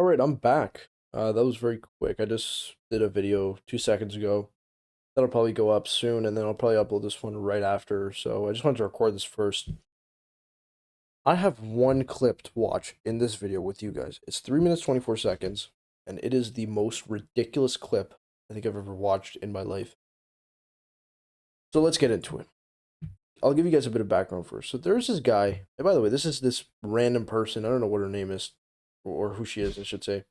All right, I'm back. That was very quick. I just did a video 2 seconds ago. That'll probably go up soon, and then I'll probably upload this one right after. So I just wanted to record this first. I have one clip to watch in this video with you guys. It's 3 minutes 24 seconds, and it is the most ridiculous clip I think I've ever watched in my life. So let's get into it. I'll give you guys a bit of background first. So there's this guy, and by the way, this is this random person. I don't know what her name is, or who she is, I should say.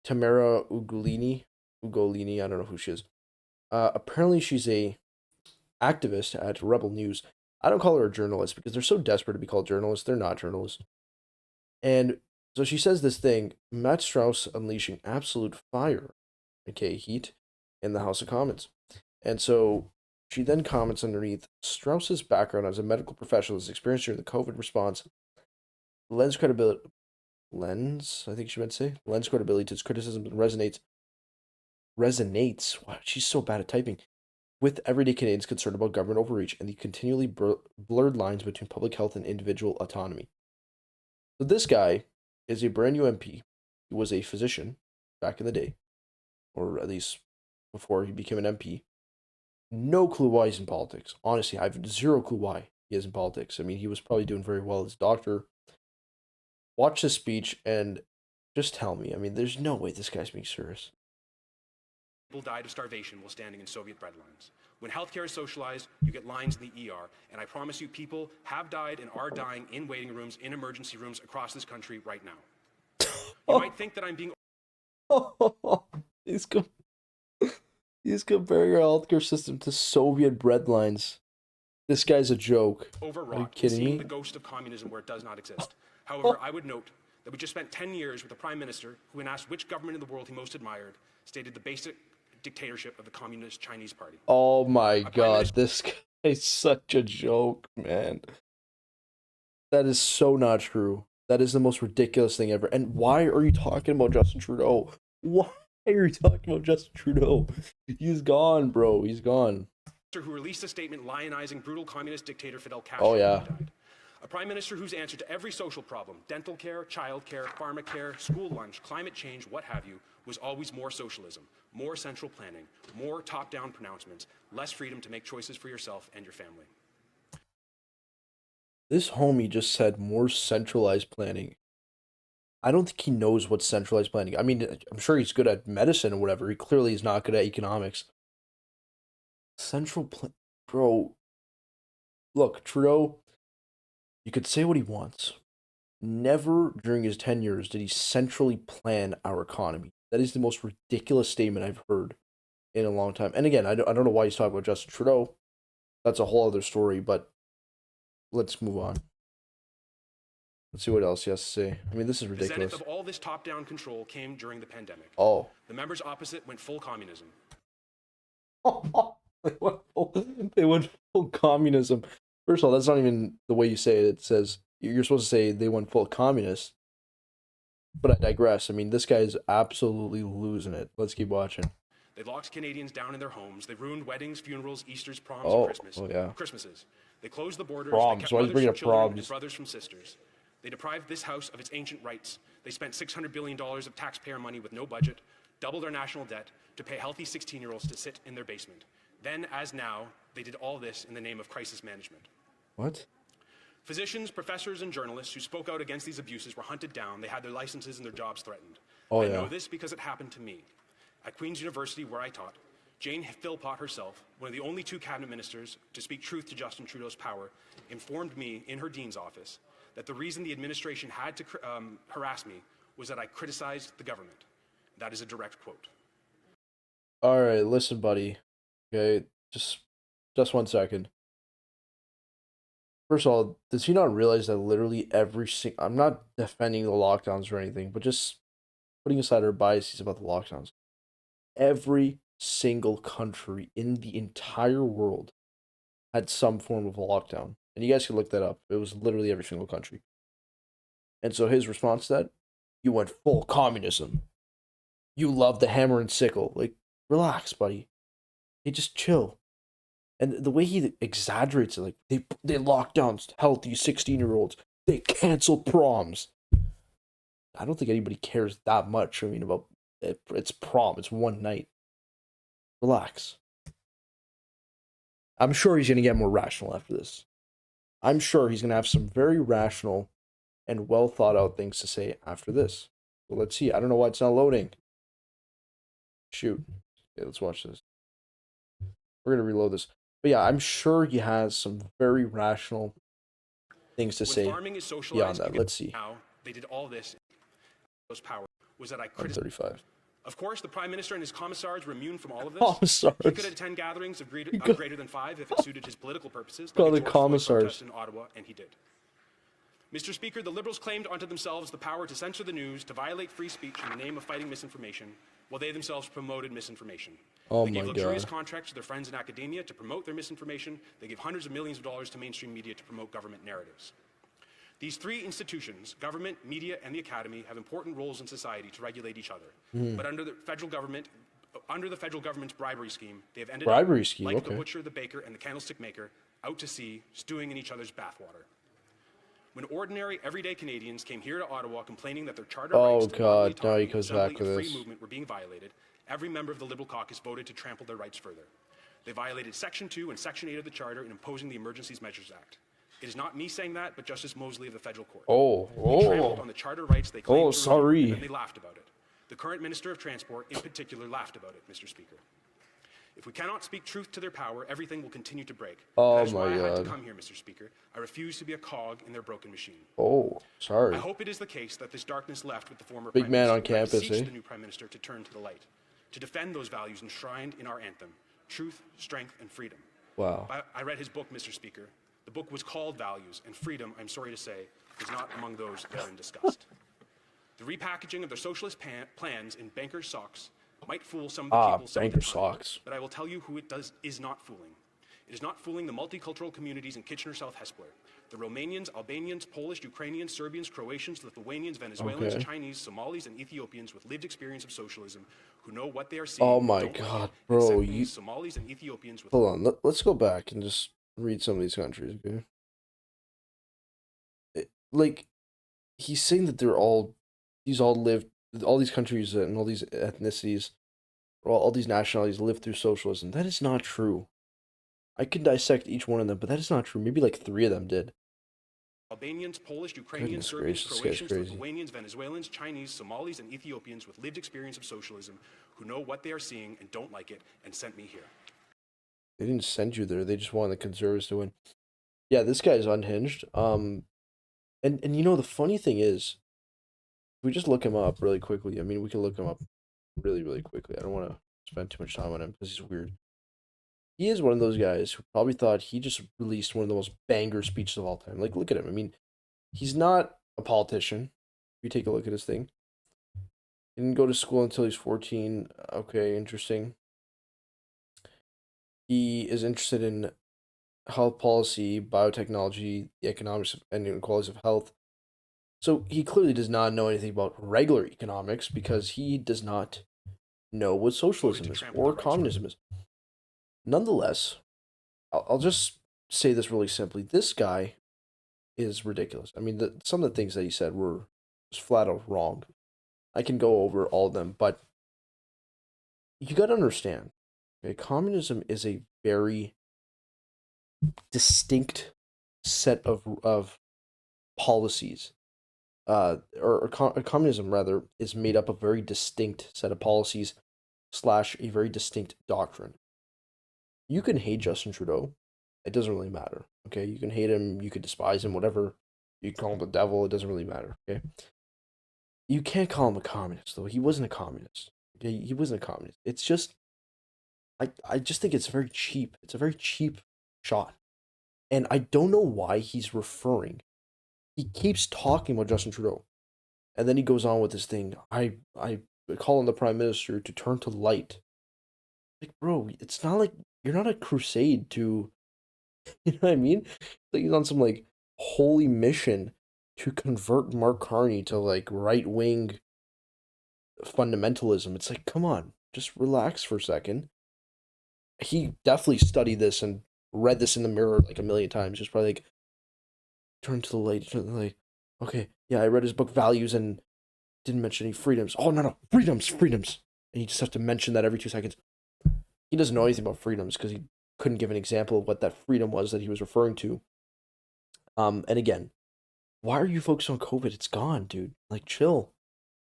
Tamara Ugolini, I don't know who she is. Apparently she's a activist at Rebel News. I don't call her a journalist because they're so desperate to be called journalists. They're not journalists. And so she says this thing, Matt Strauss unleashing absolute fire, aka heat, in the House of Commons. And so she then comments underneath Strauss's background as a medical professional, his experience during the COVID response lends credibility. I think she meant to say, lends credibility to his criticism and resonates. Wow, she's so bad at typing with everyday Canadians concerned about government overreach and the continually blurred lines between public health and individual autonomy. So this guy is a brand new MP. He was a physician back in the day, or at least before he became an MP. No clue why he's in politics. Honestly, I have zero clue why he is in politics. I mean, he was probably doing very well as a doctor. Watch this speech and just tell me. I mean, there's no way this guy's being serious. People died of starvation while standing in Soviet bread lines. When healthcare is socialized, you get lines in the ER, and I promise you, people have died and are dying in waiting rooms, in emergency rooms across this country right now. You might think that I'm being he's, com- he's comparing our healthcare system to Soviet bread lines. This guy's a joke. overwrought. Are you kidding seeing me? the ghost of communism where it does not exist. However, I would note that we just spent 10 years with a prime minister who, when asked which government in the world he most admired, stated the basic dictatorship of the Communist Chinese Party. Oh my god, this guy's such a joke, man. That is so not true. That is the most ridiculous thing ever. And why are you talking about Justin Trudeau? Why are you talking about Justin Trudeau? He's gone, bro. He's gone. Who released a statement lionizing brutal communist dictator Fidel Castro Oh, yeah. when he died. A prime minister whose answer to every social problem, dental care, child care, pharmacare, school lunch, climate change, what have you, was always more socialism, more central planning, more top-down pronouncements, less freedom to make choices for yourself and your family. This homie just said more centralized planning. I don't think he knows what centralized planning. I mean, I'm sure he's good at medicine or whatever. He clearly is not good at economics. Bro. Look, Trudeau, you could say what he wants. Never during his 10 years did he centrally plan our economy. That is the most ridiculous statement I've heard in a long time. And again, I don't know why he's talking about Justin Trudeau. That's a whole other story, but let's move on. Let's see what else he has to say. I mean, this is The ridiculous. zenith of all this top-down control came during the pandemic. Oh. The members opposite went full communism. They went full communism. First of all, that's not even the way you say it. It says you're supposed to say they went full communist. But I digress. I mean, this guy is absolutely losing it. Let's keep watching. They locked Canadians down in their homes. They ruined weddings, funerals, Easters, proms, Oh, and yeah. Christmases. They closed the borders. Proms. They kept Why is he mothers bringing from up children proms? and brothers from sisters. They deprived this house of its ancient rights. They spent $600 billion of taxpayer money with no budget, doubled our national debt to pay healthy 16-year-olds to sit in their basement. Then, as now, they did all this in the name of crisis management. What? Physicians, professors, and journalists who spoke out against these abuses were hunted down. They had their licenses and their jobs threatened. Oh, I yeah. know this because it happened to me. At Queen's University, where I taught, Jane Philpott herself, one of the only two cabinet ministers to speak truth to Justin Trudeau's power, informed me in her dean's office that the reason the administration had to harass me was that I criticized the government. That is a direct quote. All right, listen, buddy. Okay, just 1 second. First of all, does he not realize that literally I'm not defending the lockdowns or anything, but just putting aside our biases about the lockdowns. Every single country in the entire world had some form of a lockdown. And you guys can look that up. It was literally every single country. And so his response to that, you went full communism. You love the hammer and sickle. Like, relax, buddy. Hey, just chill. And the way he exaggerates it, like they locked down healthy 16-year-olds. They canceled proms. I don't think anybody cares that much. I mean, about it, it's prom. It's one night. Relax. I'm sure he's gonna get more rational after this. I'm sure he's gonna have some very rational and well thought out things to say after this. So let's see. I don't know why it's not loading. Shoot. Okay, let's watch this. We're gonna reload this. But yeah, I'm sure he has some very rational things to When say farming is beyond socialized that. because Let's see. now they did all this those power was that I I'm criticized. 35. Of course, the Prime Minister and his commissars were immune from all of this. He could Commissars. attend gatherings of He called, greater than 5 if it suited his political purposes, like a called it George Floyd commissars. protest in Ottawa, and he did. Mr. Speaker, the Liberals claimed unto themselves the power to censor the news, to violate free speech in the name of fighting misinformation, while they themselves promoted misinformation. Oh They gave my luxurious god. contracts to their friends in academia to promote their misinformation. They gave hundreds of millions of dollars to mainstream media to promote government narratives. These three institutions, government, media, and the academy, have important roles in society to regulate each other. But under the federal government's bribery scheme, they have ended up, Bribery scheme, like the okay. butcher, the baker, and the candlestick maker, out to sea, stewing in each other's bathwater. When ordinary, everyday Canadians came here to Ottawa complaining that their charter rights Oh to bodily god, now he autonomy, goes assembly, back and with free this. movement were being violated, every member of the Liberal caucus voted to trample their rights further. They violated Section 2 and Section 8 of the Charter in imposing the Emergencies Measures Act. It is not me saying that, but Justice Mosley of the Federal Court. Oh, They trampled on the charter rights they claimed to review, and then sorry. they laughed about it. The current Minister of Transport, in particular, laughed about it, Mr. Speaker. If we cannot speak truth to their power, everything will continue to break. Oh That is why my I had to god. come here, Mr. Speaker. I refuse to be a cog in their broken machine. Oh, I sorry. hope it is the case that this darkness left with the former Big Prime man Minister, on and I campus, beseech eh? the new Prime Minister to turn to the light, to defend those values enshrined in our anthem, truth, strength, and freedom. Wow. I read his book, Mr. Speaker. The book was called Values, and freedom, I'm sorry to say, is not among those therein discussed. The repackaging of their socialist plans in banker's socks might fool some of the Ah, people some of the banker time, socks. but I will tell you who it is not fooling. It is not fooling the multicultural communities in Kitchener South Hespeler. The Romanians, Albanians, Polish, Ukrainians, Serbians, Croatians, Lithuanians, Venezuelans, Okay. Chinese, Somalis, and Ethiopians with lived experience of socialism who know what they are Oh seeing and my don't like god, it, and bro. sent me You Somalis and Ethiopians with hold on. Let's go back and just read some of these countries, okay? Like he's saying that these all live, all these countries and all these ethnicities, or all these nationalities live through socialism. That is not true. I could dissect each one of them, but that is not true. Maybe like three of them did. Albanians, Polish, Ukrainians, Goodness Serbians, gracious, this guy's Croatians, crazy. Lithuanians, Venezuelans, Chinese, Somalis, and Ethiopians with lived experience of socialism who know what they are seeing and don't like it and sent me here. They didn't send you there. They just wanted the conservatives to win. Yeah, this guy's unhinged. And you know the funny thing is, if we just look him up really quickly. I mean, we can look him up really quickly. I don't want to spend too much time on him because he's weird. He is one of those guys who probably thought he just released one of the most banger speeches of all time. Like, look at him. I mean, he's not a politician. If you take a look at his thing, he didn't go to school until he's 14. Okay, interesting. He is interested in health policy, biotechnology, the economics and inequalities of health. So he clearly does not know anything about regular economics because he does not know what Voted socialism to is trample or their rights communism is. Nonetheless, I'll just say this really simply. This guy is ridiculous. I mean, some of the things that he said were just flat out wrong. I can go over all of them, but you got to understand, okay, communism is a very distinct set of policies. Communism rather is made up of very distinct set of policies slash a very distinct doctrine. You can hate Justin Trudeau, it doesn't really matter. Okay, you can hate him, you could despise him, whatever. You can call him the devil, it doesn't really matter. Okay, you can't call him a communist though. He wasn't a communist. Okay, he wasn't a communist. It's just I just think it's very cheap. It's a very cheap shot. And I don't know why he's referring. He keeps talking about Justin Trudeau. And then he goes on with this thing. I call on the prime minister to turn to light. Like, bro, it's not like you're not a crusade to, you know what I mean? Like he's on some like holy mission to convert Mark Carney to like right wing fundamentalism. It's like, come on, just relax for a second. He definitely studied this and read this in the mirror like a million times. Just probably like turn to the light, turn to the light. Okay, yeah, I read his book Values, and didn't mention any freedoms. Oh, no, no, freedoms, freedoms. And you just have to mention that every 2 seconds. He doesn't know anything about freedoms because he couldn't give an example of what that freedom was that he was referring to. And again, why are you focused on COVID? It's gone, dude. Like, chill.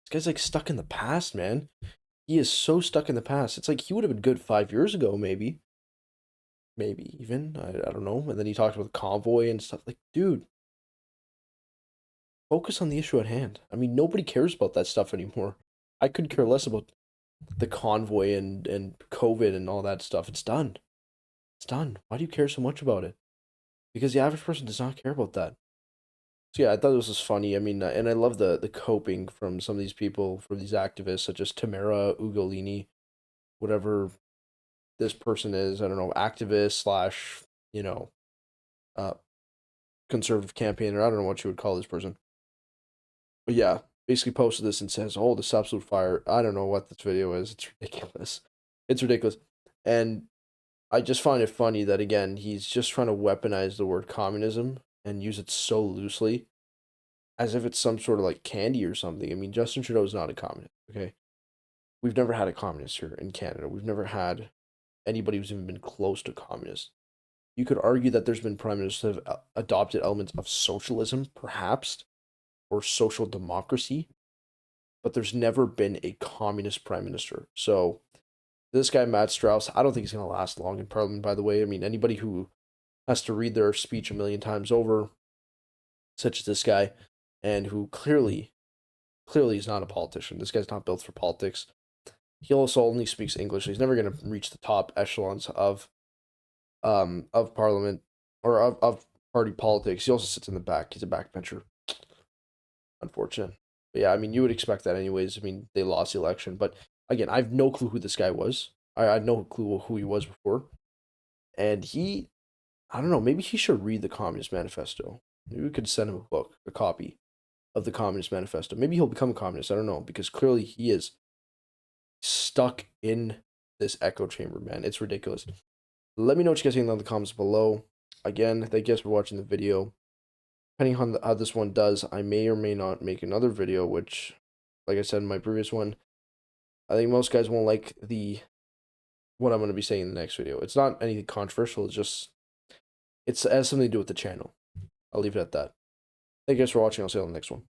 This guy's like stuck in the past, man. He is so stuck in the past. It's like he would have been good 5 years ago, maybe. Maybe even. I don't know. And then he talked about the convoy and stuff. Like, dude, focus on the issue at hand. I mean, nobody cares about that stuff anymore. I could care less about the convoy and COVID and all that stuff. It's done. It's done. Why do you care so much about it? Because the average person does not care about that. So yeah, I thought this was funny. I mean, and I love the coping from some of these people, from these activists, such as Tamara Ugolini, whatever this person is. I don't know, activist slash, you know, uh, conservative campaigner. I don't know what you would call this person. But yeah, basically posted this and says, "Oh, this absolute fire." I don't know what this video is. It's ridiculous. It's ridiculous, and I just find it funny that again he's just trying to weaponize the word communism and use it so loosely, as if it's some sort of like candy or something. I mean, Justin Trudeau is not a communist. Okay, we've never had a communist here in Canada. We've never had anybody who's even been close to communist. You could argue that there's been prime ministers that have adopted elements of socialism, perhaps, or social democracy, but there's never been a communist prime minister. So this guy Matt Strauss, I don't think he's gonna last long in Parliament. By the way, I mean anybody who has to read their speech a million times over, such as this guy, and who clearly is not a politician. This guy's not built for politics. He also only speaks English. So he's never gonna reach the top echelons of Parliament or of party politics. He also sits in the back. He's a backbencher. Unfortunate. But yeah, I mean, you would expect that anyways. I mean, they lost the election, but again, I have no clue who this guy was. I had no clue who he was before, and I don't know, maybe he should read the Communist Manifesto. Maybe we could send him a book, a copy of the Communist Manifesto. Maybe he'll become a communist. I don't know, because clearly he is stuck in this echo chamber, man. It's ridiculous. Let me know what you guys think in the comments below. Again, thank you guys for watching the video. Depending on how this one does, I may or may not make another video, which, like I said in my previous one, I think most guys won't like what I'm going to be saying in the next video. It's not anything controversial. It has something to do with the channel. I'll leave it at that. Thank you guys for watching. I'll see you on the next one.